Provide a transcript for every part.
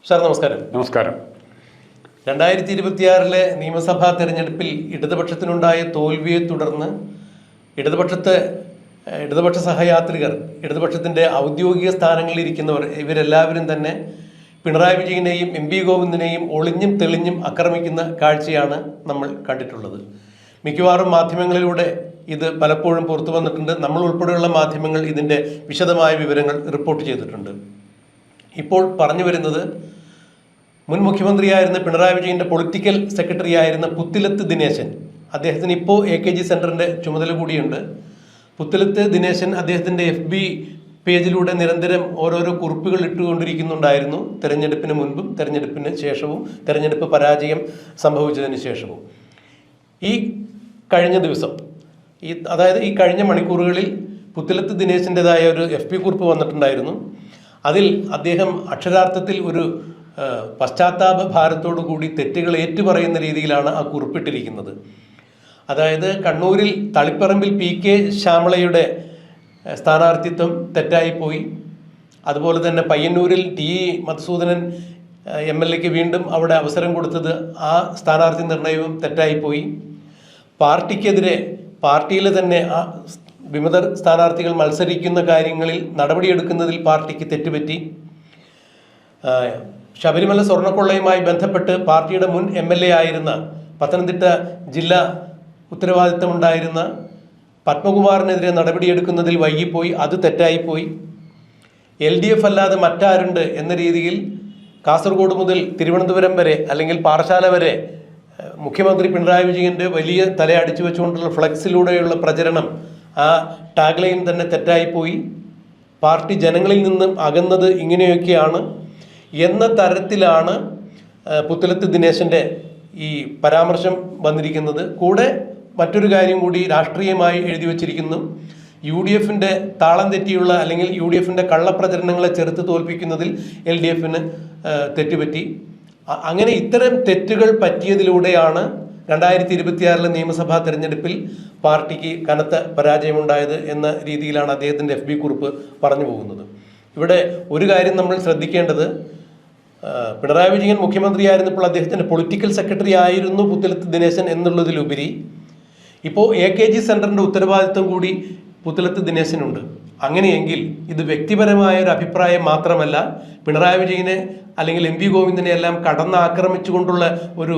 Sir നമസ്കാരം. നമസ്കാരം. 2026 നിയമസഭാ തെരഞ്ഞെടുപ്പിൽ ഇടതുപക്ഷത്തിനുണ്ടായ തോൽവിയെ തുടർന്ന് ഇടതുപക്ഷ സഹയാത്രികർ, ഇടതുപക്ഷത്തിൻ്റെ ഔദ്യോഗിക സ്ഥാനങ്ങളിൽ ഇരിക്കുന്നവർ ഇവരെല്ലാവരും തന്നെ പിണറായി വിജയനെയും എം പി ഗോവിന്ദനെയും ഒളിഞ്ഞും തെളിഞ്ഞും ആക്രമിക്കുന്ന കാഴ്ചയാണ് നമ്മൾ കണ്ടിട്ടുള്ളത്. മിക്കവാറും മാധ്യമങ്ങളിലൂടെ ഇത് പലപ്പോഴും പുറത്തു വന്നിട്ടുണ്ട്. നമ്മൾ ഉൾപ്പെടെയുള്ള മാധ്യമങ്ങൾ ഇതിൻ്റെ വിശദമായ വിവരങ്ങൾ റിപ്പോർട്ട് ചെയ്തിട്ടുണ്ട്. ഇപ്പോൾ പറഞ്ഞു വരുന്നത് മുൻ മുഖ്യമന്ത്രിയായിരുന്ന പിണറായി വിജയൻ്റെ പൊളിറ്റിക്കൽ സെക്രട്ടറി ആയിരുന്ന പുത്തിലത്ത് ദിനേശൻ, അദ്ദേഹത്തിന് ഇപ്പോൾ AKG സെൻറ്ററിൻ്റെ ചുമതല കൂടിയുണ്ട്. പുത്തിലത്ത് ദിനേശൻ അദ്ദേഹത്തിൻ്റെ FB പേജിലൂടെ നിരന്തരം ഓരോരോ കുറിപ്പുകൾ ഇട്ടുകൊണ്ടിരിക്കുന്നുണ്ടായിരുന്നു. തെരഞ്ഞെടുപ്പിന് മുൻപും തെരഞ്ഞെടുപ്പിന് ശേഷവും തെരഞ്ഞെടുപ്പ് പരാജയം സംഭവിച്ചതിന് ശേഷവും. ഈ കഴിഞ്ഞ ദിവസം അതായത് ഈ കഴിഞ്ഞ മണിക്കൂറുകളിൽ പുത്തിലത്ത് ദിനേശൻ്റെതായ ഒരു FB കുറിപ്പ് വന്നിട്ടുണ്ടായിരുന്നു. അതിൽ അദ്ദേഹം അക്ഷരാർത്ഥത്തിൽ ഒരു പശ്ചാത്താപ ഭാരത്തോടു കൂടി തെറ്റുകൾ ഏറ്റുപറയുന്ന രീതിയിലാണ് ആ കുറിപ്പിട്ടിരിക്കുന്നത്. അതായത് കണ്ണൂരിൽ തളിപ്പറമ്പിൽ PK ശ്യാമളയുടെ സ്ഥാനാർത്ഥിത്വം തെറ്റായിപ്പോയി. അതുപോലെ തന്നെ പയ്യന്നൂരിൽ TE മധുസൂദനൻ MLAക്ക് വീണ്ടും അവിടെ അവസരം കൊടുത്തത് ആ സ്ഥാനാർത്ഥി നിർണയവും തെറ്റായിപ്പോയി. പാർട്ടിക്കെതിരെ പാർട്ടിയിൽ തന്നെ ആ വിമതർ സ്ഥാനാർത്ഥികൾ മത്സരിക്കുന്ന കാര്യങ്ങളിൽ നടപടിയെടുക്കുന്നതിൽ പാർട്ടിക്ക് തെറ്റുപറ്റി. ശബരിമല സ്വർണ്ണക്കൊള്ളയുമായി ബന്ധപ്പെട്ട് പാർട്ടിയുടെ മുൻ MLA ആയിരുന്ന പത്തനംതിട്ട ജില്ലാ ഉത്തരവാദിത്തമുണ്ടായിരുന്ന പത്മകുമാറിനെതിരെ നടപടിയെടുക്കുന്നതിൽ വൈകിപ്പോയി, അത് തെറ്റായിപ്പോയി. LDF അല്ലാതെ മറ്റാരുണ്ട് എന്ന രീതിയിൽ കാസർഗോഡ് മുതൽ തിരുവനന്തപുരം വരെ അല്ലെങ്കിൽ പാറശാല വരെ മുഖ്യമന്ത്രി പിണറായി വിജയൻ്റെ വലിയ തല അടിച്ചു വെച്ചുകൊണ്ടുള്ള ഫ്ലെക്സിലൂടെയുള്ള പ്രചരണം, ആ ടാഗ്ലൈൻ തന്നെ തെറ്റായിപ്പോയി. പാർട്ടി ജനങ്ങളിൽ നിന്നും അകന്നത് ഇങ്ങനെയൊക്കെയാണ് എന്ന തരത്തിലാണ് പുത്തിലത്ത് ദിനേശൻ്റെ ഈ പരാമർശം വന്നിരിക്കുന്നത്. കൂടെ മറ്റൊരു കാര്യം കൂടി രാഷ്ട്രീയമായി എഴുതി വച്ചിരിക്കുന്നു. UDFൻ്റെ താളം തെറ്റിയുള്ള അല്ലെങ്കിൽ UDFൻ്റെ കള്ളപ്രചരണങ്ങളെ ചെറുത്ത് തോൽപ്പിക്കുന്നതിൽ LDFന് തെറ്റുപറ്റി. അങ്ങനെ ഇത്തരം തെറ്റുകൾ പറ്റിയതിലൂടെയാണ് 2026 നിയമസഭാ തെരഞ്ഞെടുപ്പിൽ പാർട്ടിക്ക് കനത്ത പരാജയമുണ്ടായത് എന്ന രീതിയിലാണ് അദ്ദേഹത്തിൻ്റെ FB കുറിപ്പ് പറഞ്ഞു പോകുന്നത്. ഇവിടെ ഒരു കാര്യം നമ്മൾ ശ്രദ്ധിക്കേണ്ടത്, പിണറായി വിജയൻ മുഖ്യമന്ത്രിയായിരുന്നപ്പോൾ അദ്ദേഹത്തിൻ്റെ പൊളിറ്റിക്കൽ സെക്രട്ടറി ആയിരുന്നു പുത്തിലത്ത് ദിനേശൻ എന്നുള്ളതിലുപരി ഇപ്പോൾ AKG സെൻറ്ററിൻ്റെ ഉത്തരവാദിത്വം കൂടി പുത്തിലത്ത് ദിനേശനുണ്ട്. അങ്ങനെയെങ്കിൽ ഇത് വ്യക്തിപരമായ ഒരു അഭിപ്രായം മാത്രമല്ല, പിണറായി വിജയനെ അല്ലെങ്കിൽ MP ഗോവിന്ദനെ എല്ലാം കടന്നാക്രമിച്ചുകൊണ്ടുള്ള ഒരു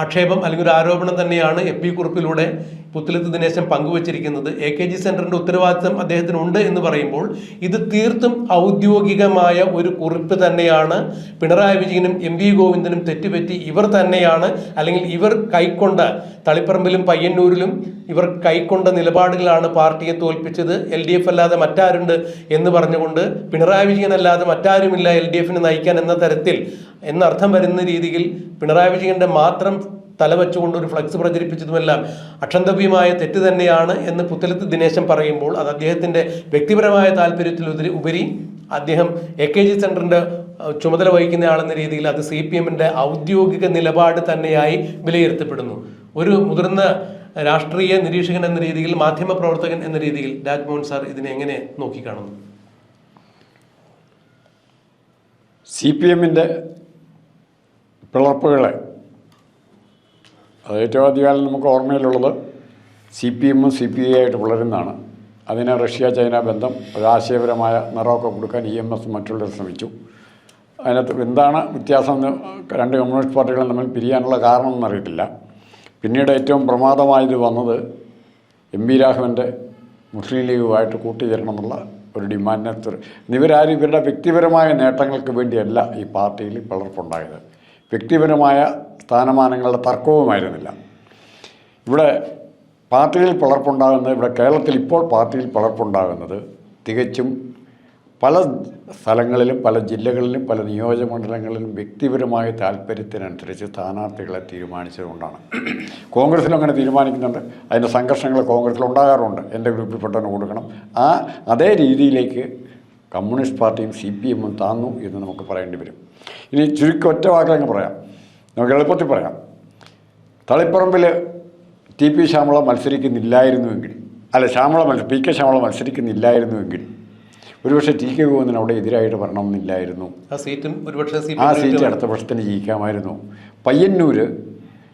ആക്ഷേപം അല്ലെങ്കിൽ ഒരു ആരോപണം തന്നെയാണ് FB കുറിപ്പിലൂടെ പുത്തിലത്ത് ദിനേശൻ പങ്കുവച്ചിരിക്കുന്നത്. AKG സെൻറ്ററിൻ്റെ ഉത്തരവാദിത്തം അദ്ദേഹത്തിനുണ്ട് എന്ന് പറയുമ്പോൾ ഇത് തീർത്തും ഔദ്യോഗികമായ ഒരു കുറിപ്പ് തന്നെയാണ്. പിണറായി വിജയനും MP ഗോവിന്ദനും തെറ്റുപറ്റി ഇവർ തന്നെയാണ്, അല്ലെങ്കിൽ ഇവർ കൈക്കൊണ്ട തളിപ്പറമ്പിലും പയ്യന്നൂരിലും ഇവർ കൈക്കൊണ്ട നിലപാടുകളാണ് പാർട്ടിയെ തോൽപ്പിച്ചത്. LDF അല്ലാതെ മറ്റാരുണ്ട് എന്ന് പറഞ്ഞുകൊണ്ട് പിണറായി വിജയൻ അല്ലാതെ മറ്റാരുമില്ല LDFന് നയിക്കാൻ എന്ന തരത്തിൽ എന്നർത്ഥം വരുന്ന രീതിയിൽ പിണറായി വിജയൻ്റെ മാത്രം തലവെച്ചുകൊണ്ട് ഒരു ഫ്ലക്സ് പ്രചരിപ്പിച്ചതുമെല്ലാം അക്ഷന്തവ്യമായ തെറ്റ് തന്നെയാണ് എന്ന് പുത്തിലത്ത് ദിനേശൻ പറയുമ്പോൾ അത് അദ്ദേഹത്തിൻ്റെ വ്യക്തിപരമായ താല്പര്യത്തിലുപരി അദ്ദേഹം AKG സെൻറ്ററിൻ്റെ ചുമതല വഹിക്കുന്നയാളെന്ന രീതിയിൽ അത് CPMൻ്റെ ഔദ്യോഗിക നിലപാട് തന്നെയായി വിലയിരുത്തപ്പെടുന്നു. ഒരു മുതിർന്ന രാഷ്ട്രീയ നിരീക്ഷകൻ എന്ന രീതിയിൽ, മാധ്യമപ്രവർത്തകൻ എന്ന രീതിയിൽ രാജ്മോഹൻ സാർ ഇതിനെ എങ്ങനെ നോക്കിക്കാണുന്നു? CPMൻ്റെ പിളർപ്പുകളെ അത് ഏറ്റവും അധികം നമുക്ക് ഓർമ്മയിലുള്ളത് CPM CPI ആയിട്ട് പിളരുന്നതാണ്. അതിന് റഷ്യ ചൈന ബന്ധം, ഒരു ആശയപരമായ നിറമൊക്കെ കൊടുക്കാൻ EMS മറ്റുള്ളവർ ശ്രമിച്ചു. അതിനകത്ത് എന്താണ് വ്യത്യാസം എന്ന് രണ്ട് കമ്മ്യൂണിസ്റ്റ് പാർട്ടികളും തമ്മിൽ പിരിയാനുള്ള കാരണമെന്ന് അറിയത്തില്ല. പിന്നീട് ഏറ്റവും പ്രമാദമായത് വന്നത് MP രാഘവൻ്റെ മുസ്ലിം ലീഗുമായിട്ട് കൂട്ടുചേരണം എന്നുള്ള ഒരു ഡിമാൻഡിനെ ഇവരാരും ഇവരുടെ വ്യക്തിപരമായ നേട്ടങ്ങൾക്ക് വേണ്ടിയല്ല ഈ പാർട്ടിയിൽ പിളർപ്പുണ്ടായത്. വ്യക്തിപരമായ സ്ഥാനമാനങ്ങളുടെ തർക്കവുമായിരുന്നില്ല. ഇവിടെ പാർട്ടിയിൽ പിളർപ്പുണ്ടാകുന്നത്, ഇവിടെ കേരളത്തിൽ ഇപ്പോൾ പാർട്ടിയിൽ പിളർപ്പുണ്ടാകുന്നത് തികച്ചും പല സ്ഥലങ്ങളിലും പല ജില്ലകളിലും പല നിയോജകമണ്ഡലങ്ങളിലും വ്യക്തിപരമായ താല്പര്യത്തിനനുസരിച്ച് സ്ഥാനാർത്ഥികളെ തീരുമാനിച്ചതുകൊണ്ടാണ്. കോൺഗ്രസിലും അങ്ങനെ തീരുമാനിക്കുന്നുണ്ട്. അതിൻ്റെ സംഘർഷങ്ങൾ കോൺഗ്രസിൽ ഉണ്ടാകാറുണ്ട്. എൻ്റെ ഗ്രൂപ്പിൽപ്പെട്ടവന് കൊടുക്കണം. അതേ രീതിയിലേക്ക് കമ്മ്യൂണിസ്റ്റ് പാർട്ടിയും CPMും താന്നു എന്ന് നമുക്ക് പറയേണ്ടി വരും. ഇനി ചുരുക്കി ഒറ്റ വാക്കിലങ്ങ് പറയാം, നമുക്ക് എളുപ്പത്തിൽ പറയാം. തളിപ്പറമ്പിൽ TP ശ്യാമള മത്സരിക്കുന്നില്ലായിരുന്നുവെങ്കിൽ, അല്ല PK ശ്യാമള മത്സരിക്കുന്നില്ലായിരുന്നുവെങ്കിൽ ഒരുപക്ഷെ ടി കെ ഗോവിന്ദൻ അവിടെ എതിരായിട്ട് വരണമെന്നില്ലായിരുന്നു. ആ സീറ്റും ഒരുപക്ഷെ ആ സീറ്റ് അടുത്ത വർഷത്തിന് ജയിക്കാമായിരുന്നു. പയ്യന്നൂർ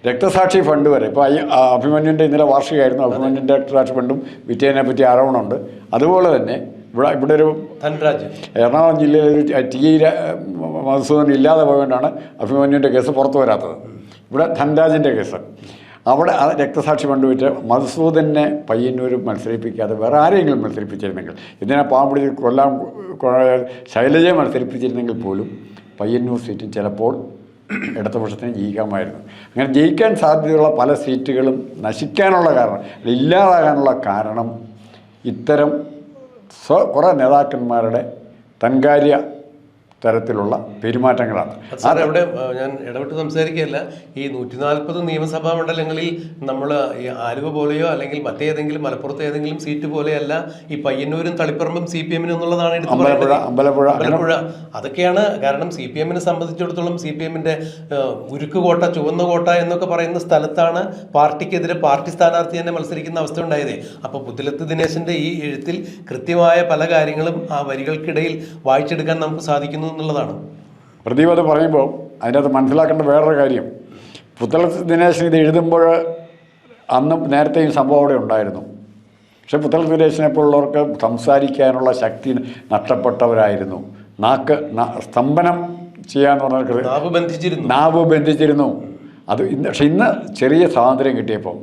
രക്തസാക്ഷി ഫണ്ട് വരെ ഇപ്പോൾ അഭിമന്യുൻ്റെ ഇന്നലെ വാർഷികമായിരുന്നു. അഭിമന്യുൻ്റെ രക്തസാക്ഷി ഫണ്ടും വിറ്റതിനെ പറ്റി ആരോപണമുണ്ട്. അതുപോലെ തന്നെ ഇവിടെ ഒരു ധൻരാജ് എറണാകുളം ജില്ലയിൽ ഒരു ടി മധുസൂദൻ ഇല്ലാതെ പോയതുകൊണ്ടാണ് അഭിമന്യുൻ്റെ കേസ് പുറത്തു വരാത്തത്. ഇവിടെ ധൻരാജിൻ്റെ കേസ് അവിടെ ആ രക്തസാക്ഷി ഫണ്ട് വിറ്റ് മധുസൂദനെ പയ്യന്നൂർ മത്സരിപ്പിക്കാതെ വേറെ ആരെങ്കിലും മത്സരിപ്പിച്ചിരുന്നെങ്കിൽ, ഇതിനെ പാമ്പുടി കൊല്ലം ശൈലജയെ മത്സരിപ്പിച്ചിരുന്നെങ്കിൽ പോലും പയ്യന്നൂർ സീറ്റും ചിലപ്പോൾ ഇടതുപക്ഷത്തിന് ജയിക്കാമായിരുന്നു. അങ്ങനെ ജയിക്കാൻ സാധ്യതയുള്ള പല സീറ്റുകളും നശിക്കാനുള്ള കാരണം, ഇല്ലാതാകാനുള്ള കാരണം ഇത്തരം കുറേ നേതാക്കന്മാരുടെ തൻകാര്യ തരത്തിലുള്ള പെരുമാറ്റങ്ങളാണ്. സാർ അവിടെ ഞാൻ ഇടപെട്ട് സംസാരിക്കുകയല്ല. ഈ 140 നിയമസഭാ മണ്ഡലങ്ങളിൽ നമ്മൾ ഈ ആലുവ പോലെയോ അല്ലെങ്കിൽ മറ്റേതെങ്കിലും മലപ്പുറത്ത് ഏതെങ്കിലും സീറ്റ് പോലെയല്ല ഈ പയ്യന്നൂരും തളിപ്പറമ്പും CPM എന്നുള്ളതാണ് എടുത്തു പറയുന്നത്. അമ്പലപ്പുഴ അതൊക്കെയാണ്. കാരണം CPM സംബന്ധിച്ചിടത്തോളം CPM ഉരുക്ക് കോട്ട, ചുവന്ന കോട്ട എന്നൊക്കെ പറയുന്ന സ്ഥലത്താണ് പാർട്ടിക്കെതിരെ പാർട്ടി സ്ഥാനാർത്ഥി തന്നെ മത്സരിക്കുന്ന അവസ്ഥ ഉണ്ടായത്. അപ്പോൾ പുത്തലത്ത് ദിനേശന്റെ ഈ എഴുത്തിൽ കൃത്യമായ പല കാര്യങ്ങളും ആ വരികൾക്കിടയിൽ വായിച്ചെടുക്കാൻ നമുക്ക് സാധിക്കുന്നു എന്നുള്ളതാണ്. പ്രദീപ് അത് പറയുമ്പോൾ അതിനകത്ത് മനസ്സിലാക്കേണ്ട വേറൊരു കാര്യം, പുത്തലത്ത് ദിനേശൻ ഇത് എഴുതുമ്പോൾ അന്ന് നേരത്തെയും സംഭവം അവിടെ ഉണ്ടായിരുന്നു. പക്ഷെ പുത്തലത്ത് ദിനേശനെ പോലുള്ളവർക്ക് സംസാരിക്കാനുള്ള ശക്തി നഷ്ടപ്പെട്ടവരായിരുന്നു. സ്തംഭനം ചെയ്യാന്ന് പറഞ്ഞാൽ നാവ് ബന്ധിച്ചിരുന്നു. അത് പക്ഷെ ഇന്ന് ചെറിയ സ്വാതന്ത്ര്യം കിട്ടിയപ്പോൾ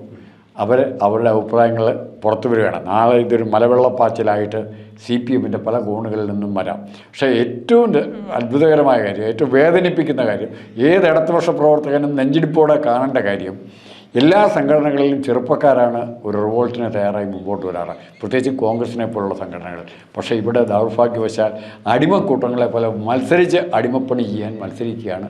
അവരുടെ അഭിപ്രായങ്ങൾ പുറത്തു വരികയാണ്. നാളെ ഇതൊരു മലവെള്ളപ്പാച്ചിലായിട്ട് CPM പല കോണുകളിൽ നിന്നും വരാം. പക്ഷേ ഏറ്റവും അത്ഭുതകരമായ കാര്യം, ഏറ്റവും വേദനിപ്പിക്കുന്ന കാര്യം, ഏത് ഇടതുപക്ഷ പ്രവർത്തകനും നെഞ്ചിടിപ്പോടെ കാണേണ്ട കാര്യം, എല്ലാ സംഘടനകളിലും ചെറുപ്പക്കാരാണ് ഒരു റിവോൾട്ടിന് തയ്യാറായി മുമ്പോട്ട് വരാറ്, പ്രത്യേകിച്ച് കോൺഗ്രസിനെ പോലുള്ള സംഘടനകൾ. പക്ഷേ ഇവിടെ ദൗർഭാഗ്യവശാൽ അടിമക്കൂട്ടങ്ങളെ പോലെ മത്സരിച്ച് അടിമപ്പണി ചെയ്യാൻ മത്സരിക്കുകയാണ്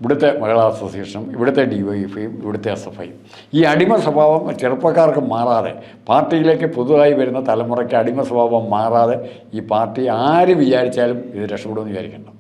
ഇവിടുത്തെ മഹിളാ അസോസിയേഷനും ഇവിടുത്തെ DYFIയും ഇവിടുത്തെ SFIയും. ഈ അടിമ സ്വഭാവം ചെറുപ്പക്കാർക്ക് മാറാതെ, പാർട്ടിയിലേക്ക് പുതുതായി വരുന്ന തലമുറയ്ക്ക് അടിമ സ്വഭാവം മാറാതെ ഈ പാർട്ടി ആര് വിചാരിച്ചാലും ഇത് രക്ഷപ്പെടുമെന്ന് വിചാരിക്കണം.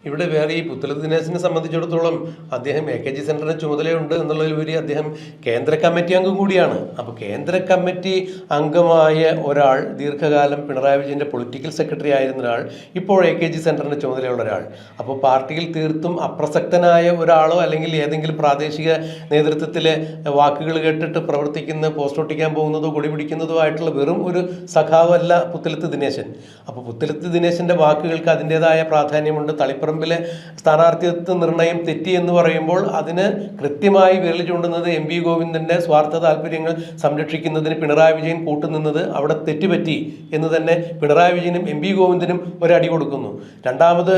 ഇവിടെ വേറെ ഈ പുത്തലത്ത് ദിനേശനെ സംബന്ധിച്ചിടത്തോളം അദ്ദേഹം AKG സെന്ററിന് ചുമതലയുണ്ട് എന്നുള്ളതിലുപരി അദ്ദേഹം കേന്ദ്ര കമ്മിറ്റി അംഗം കൂടിയാണ്. അപ്പോൾ കേന്ദ്ര കമ്മിറ്റി അംഗമായ ഒരാൾ, ദീർഘകാലം പിണറായി വിജയൻ്റെ പൊളിറ്റിക്കൽ സെക്രട്ടറി ആയിരുന്ന ഒരാൾ, ഇപ്പോൾ AKG സെന്ററിന് ചുമതലയുള്ള ഒരാൾ, അപ്പോൾ പാർട്ടിയിൽ തീർത്തും അപ്രസക്തനായ ഒരാളോ അല്ലെങ്കിൽ ഏതെങ്കിലും പ്രാദേശിക നേതൃത്വത്തിലെ വാക്കുകൾ കേട്ടിട്ട് പ്രവർത്തിക്കുന്ന, പോസ്റ്റ് ഒട്ടിക്കാൻ പോകുന്നതോ കൊടി പിടിക്കുന്നതോ ആയിട്ടുള്ള വെറും ഒരു സഖാവല്ല പുത്തലത്ത് ദിനേശൻ. അപ്പോൾ പുത്തലത്ത് ദിനേശൻ്റെ വാക്കുകൾക്ക് അതിൻ്റെതായ പ്രാധാന്യമുണ്ട്. തളിപ്പറമ്പിലെ സ്ഥാനാർത്ഥിത്വ നിർണയം തെറ്റി എന്ന് പറയുമ്പോൾ അതിന് കൃത്യമായി വിരൽ ചൂണ്ടുന്നത് MP ഗോവിന്ദൻ്റെ സ്വാർത്ഥ താല്പര്യങ്ങൾ സംരക്ഷിക്കുന്നതിന് പിണറായി വിജയൻ കൂട്ടുനിന്നത് അവിടെ തെറ്റുപറ്റി എന്ന് തന്നെ പിണറായി വിജയനും MP ഗോവിന്ദനും ഒരടി കൊടുക്കുന്നു. രണ്ടാമത്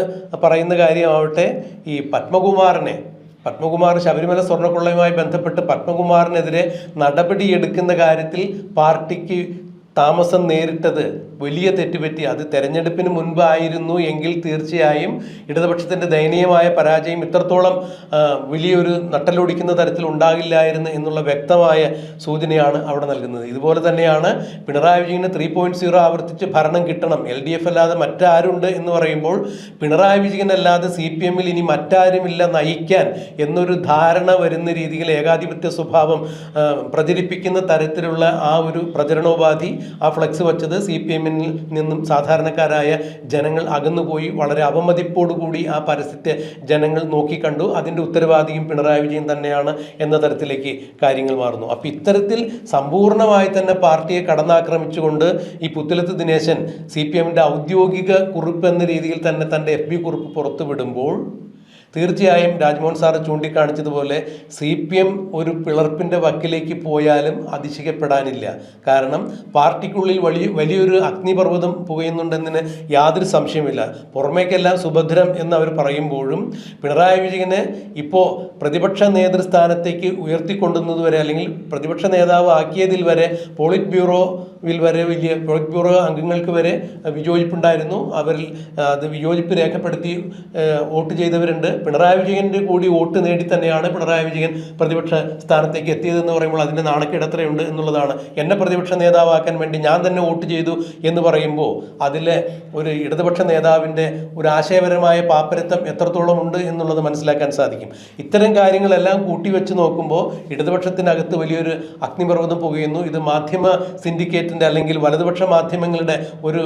പറയുന്ന കാര്യമാവട്ടെ, ഈ പത്മകുമാർ ശബരിമല സ്വർണ്ണക്കൊള്ളയുമായി ബന്ധപ്പെട്ട് പത്മകുമാറിനെതിരെ നടപടിയെടുക്കുന്ന കാര്യത്തിൽ പാർട്ടിക്ക് താമസം നേരിട്ടത് വലിയ തെറ്റുപറ്റി. അത് തെരഞ്ഞെടുപ്പിന് മുൻപായിരുന്നു എങ്കിൽ തീർച്ചയായും ഇടതുപക്ഷത്തിൻ്റെ ദയനീയമായ പരാജയം ഇത്രത്തോളം വലിയൊരു നട്ടലൊടിക്കുന്ന തരത്തിൽ ഉണ്ടാകില്ലായിരുന്നു എന്നുള്ള വ്യക്തമായ സൂചനയാണ് അവിടെ നൽകുന്നത്. ഇതുപോലെ തന്നെയാണ് പിണറായി വിജയന് 3.0 ആവർത്തിച്ച് ഭരണം കിട്ടണം, LDF അല്ലാതെ മറ്റാരുണ്ട് എന്ന് പറയുമ്പോൾ പിണറായി വിജയനല്ലാതെ CPM ഇനി മറ്റാരുമില്ല നയിക്കാൻ എന്നൊരു ധാരണ വരുന്ന രീതിയിൽ ഏകാധിപത്യ സ്വഭാവം പ്രചരിപ്പിക്കുന്ന തരത്തിലുള്ള ആ ഒരു പ്രചരണോപാധി, ആ ഫ്ലെക്സ് വച്ചത് CPM നിന്നും സാധാരണക്കാരായ ജനങ്ങൾ അകന്നുപോയി വളരെ അവമതിപ്പോടുകൂടി ആ പരസ്യത്തെ ജനങ്ങൾ നോക്കിക്കണ്ടു. അതിൻ്റെ ഉത്തരവാദിയും പിണറായി വിജയൻ തന്നെയാണ് എന്ന തരത്തിലേക്ക് കാര്യങ്ങൾ മാറുന്നു. അപ്പോൾ ഇത്തരത്തിൽ സമ്പൂർണ്ണമായി തന്നെ പാർട്ടിയെ കടന്നാക്രമിച്ചുകൊണ്ട് ഈ പുത്തലത്ത് ദിനേശൻ CPM ഔദ്യോഗിക കുറിപ്പ് എന്ന രീതിയിൽ തന്നെ തൻ്റെ FB കുറിപ്പ് പുറത്തുവിടുമ്പോൾ തീർച്ചയായും രാജ്മോഹൻ സാറ് ചൂണ്ടിക്കാണിച്ചതുപോലെ CPM ഒരു പിളർപ്പിൻ്റെ വക്കിലേക്ക് പോയാലും അതിശയപ്പെടാനില്ല. കാരണം പാർട്ടിക്കുള്ളിൽ വലിയൊരു അഗ്നിപർവ്വതം പുകയുന്നുണ്ടെന്നതിന് യാതൊരു സംശയമില്ല. പുറമേക്കെല്ലാം സുഭദ്രം എന്ന് അവർ പറയുമ്പോഴും പിണറായി വിജയനെ ഇപ്പോൾ പ്രതിപക്ഷ നേതൃസ്ഥാനത്തേക്ക് ഉയർത്തിക്കൊണ്ടുവന്നതുവരെ അല്ലെങ്കിൽ പ്രതിപക്ഷ നേതാവ് ആക്കിയതിൽ വരെ പോളിറ്റ് ബ്യൂറോ അംഗങ്ങൾക്ക് വരെ വിയോജിപ്പുണ്ടായിരുന്നു. അവരിൽ അത് വിയോജിപ്പ് രേഖപ്പെടുത്തി വോട്ട് ചെയ്തവരുണ്ട്. പിണറായി വിജയൻ്റെ കൂടി വോട്ട് നേടി തന്നെയാണ് പിണറായി വിജയൻ പ്രതിപക്ഷ സ്ഥാനത്തേക്ക് എത്തിയതെന്ന് പറയുമ്പോൾ അതിൻ്റെ നാണക്കേട് എത്രയുണ്ട് എന്നുള്ളതാണ്. എന്നെ പ്രതിപക്ഷ നേതാവാക്കാൻ വേണ്ടി ഞാൻ തന്നെ വോട്ട് ചെയ്തു എന്ന് പറയുമ്പോൾ അതിലെ ഒരു ഇടതുപക്ഷ നേതാവിൻ്റെ ഒരു ആശയപരമായ പാപ്പരത്വം എത്രത്തോളം ഉണ്ട് എന്നുള്ളത് മനസ്സിലാക്കാൻ സാധിക്കും. ഇത്തരം കാര്യങ്ങളെല്ലാം കൂട്ടിവെച്ച് നോക്കുമ്പോൾ ഇടതുപക്ഷത്തിനകത്ത് വലിയൊരു അഗ്നിപർവ്വതം പുകയുന്നു. ഇത് മാധ്യമ സിൻഡിക്കേറ്റിൻ്റെ അല്ലെങ്കിൽ വലതുപക്ഷ മാധ്യമങ്ങളുടെ ഒരു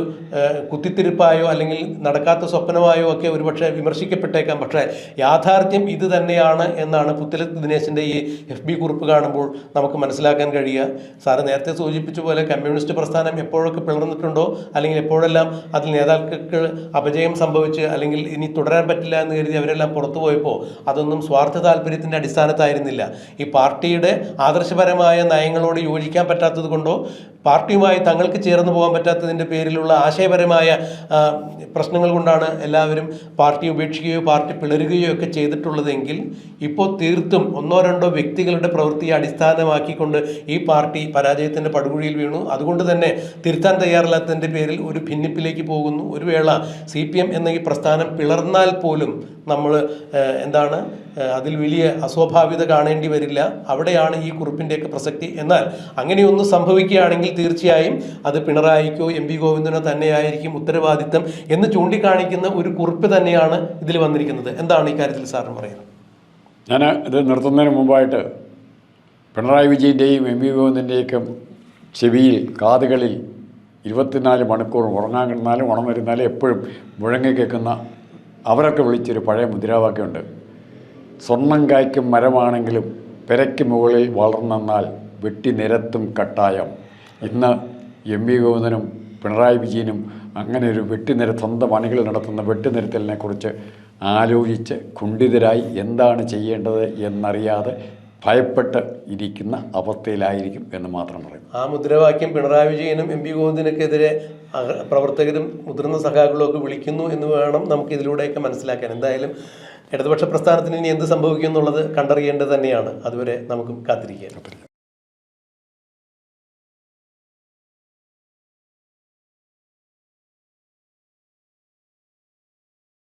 കുത്തിത്തിരിപ്പായോ അല്ലെങ്കിൽ നടക്കാത്ത സ്വപ്നമായോ ഒക്കെ ഒരുപക്ഷെ വിമർശിക്കപ്പെട്ടേക്കാം. പക്ഷേ യാഥാർത്ഥ്യം ഇത് തന്നെയാണ് എന്നാണ് പുത്തലത്ത് ദിനേശിൻ്റെ ഈ FB കുറിപ്പ് കാണുമ്പോൾ നമുക്ക് മനസ്സിലാക്കാൻ കഴിയുക. സാറ് നേരത്തെ സൂചിപ്പിച്ച പോലെ കമ്മ്യൂണിസ്റ്റ് പ്രസ്ഥാനം എപ്പോഴൊക്കെ പിളർന്നിട്ടുണ്ടോ അല്ലെങ്കിൽ എപ്പോഴെല്ലാം അതിൽ നേതാക്കൾക്ക് അപജയം സംഭവിച്ച് അല്ലെങ്കിൽ ഇനി തുടരാൻ പറ്റില്ല എന്ന് കരുതി അവരെല്ലാം പുറത്തു പോയപ്പോൾ അതൊന്നും സ്വാർത്ഥ താല്പര്യത്തിൻ്റെ അടിസ്ഥാനത്തായിരുന്നില്ല. ഈ പാർട്ടിയുടെ ആദർശപരമായ നയങ്ങളോട് യോജിക്കാൻ പറ്റാത്തത് കൊണ്ടോ പാർട്ടിയുമായി തങ്ങൾക്ക് ചേർന്ന് പോകാൻ പറ്റാത്തതിൻ്റെ പേരിലുള്ള ആശയപരമായ പ്രശ്നങ്ങൾ കൊണ്ടാണ് എല്ലാവരും പാർട്ടി ഉപേക്ഷിക്കുകയോ പാർട്ടി പിളരുകയോ ഒക്കെ ചെയ്തിട്ടുള്ളതെങ്കിൽ ഇപ്പോൾ തീർത്തും ഒന്നോ രണ്ടോ വ്യക്തികളുടെ പ്രവൃത്തിയെ അടിസ്ഥാനമാക്കിക്കൊണ്ട് ഈ പാർട്ടി പരാജയത്തിൻ്റെ പടുകുഴിയിൽ വീണു. അതുകൊണ്ട് തന്നെ തിരുത്താൻ തയ്യാറില്ലാത്തതിൻ്റെ പേരിൽ ഒരു ഭിന്നിപ്പിലേക്ക് പോകുന്നു. ഒരു വേള CPM എന്ന ഈ പ്രസ്ഥാനം പിളർന്നാൽ പോലും നമ്മൾ അതിൽ വലിയ അസ്വാഭാവികത കാണേണ്ടി വരില്ല. അവിടെയാണ് ഈ കുറിപ്പിൻ്റെയൊക്കെ പ്രസക്തി. എന്നാൽ അങ്ങനെയൊന്നും സംഭവിക്കുകയാണെങ്കിൽ തീർച്ചയായും അത് പിണറായിക്കോ MP ഗോവിന്ദനോ തന്നെയായിരിക്കും ഉത്തരവാദിത്തം എന്ന് ചൂണ്ടിക്കാണിക്കുന്ന ഒരു കുറിപ്പ് തന്നെയാണ് ഇതിൽ വന്നിരിക്കുന്നത്. എന്താണ് ഈ കാര്യത്തിൽ സാറിന് പറയുന്നത്? ഞാൻ ഇത് നിർത്തുന്നതിന് മുമ്പായിട്ട് പിണറായി വിജയൻ്റെയും MP ഗോവിന്ദൻ്റെയൊക്കെ ചെവിയിൽ കാതുകളിൽ 24 മണിക്കൂർ ഉറങ്ങാൻ കിടന്നാലും ഉണർന്നിരുന്നാലും എപ്പോഴും മുഴങ്ങി കേൾക്കുന്ന അവരൊക്കെ വിളിച്ചൊരു പഴയ മുദ്രാവാക്യമുണ്ട്. സ്വർണം കായ്ക്കും മരമാണെങ്കിലും പെരയ്ക്ക് മുകളിൽ വളർന്നാൽ വെട്ടി നിരത്തും കട്ടായം. ഇന്ന് MP ഗോവിന്ദനും പിണറായി വിജയനും അങ്ങനെ ഒരു സ്വന്തം അണികൾ നടത്തുന്ന വെട്ടിനിരത്തലിനെ കുറിച്ച് ആലോചിച്ച് കുണ്ഠിതരായി എന്താണ് ചെയ്യേണ്ടത് എന്നറിയാതെ ഭയപ്പെട്ട് ഇരിക്കുന്ന അവസ്ഥയിലായിരിക്കും എന്ന് മാത്രം പറയും. ആ മുദ്രാവാക്യം പിണറായി വിജയനും MP ഗോവിന്ദനൊക്കെതിരെ പ്രവർത്തകരും മുതിർന്ന സഖാക്കളും ഒക്കെ വിളിക്കുന്നു എന്ന് വേണം നമുക്ക് ഇതിലൂടെയൊക്കെ മനസ്സിലാക്കാൻ. എന്തായാലും ഇടതുപക്ഷ പ്രസ്ഥാനത്തിന് ഇനി എന്ത് സംഭവിക്കും എന്നുള്ളത് കണ്ടറിയേണ്ടത് തന്നെയാണ്. അതുവരെ നമുക്കും കാത്തിരിക്കാം.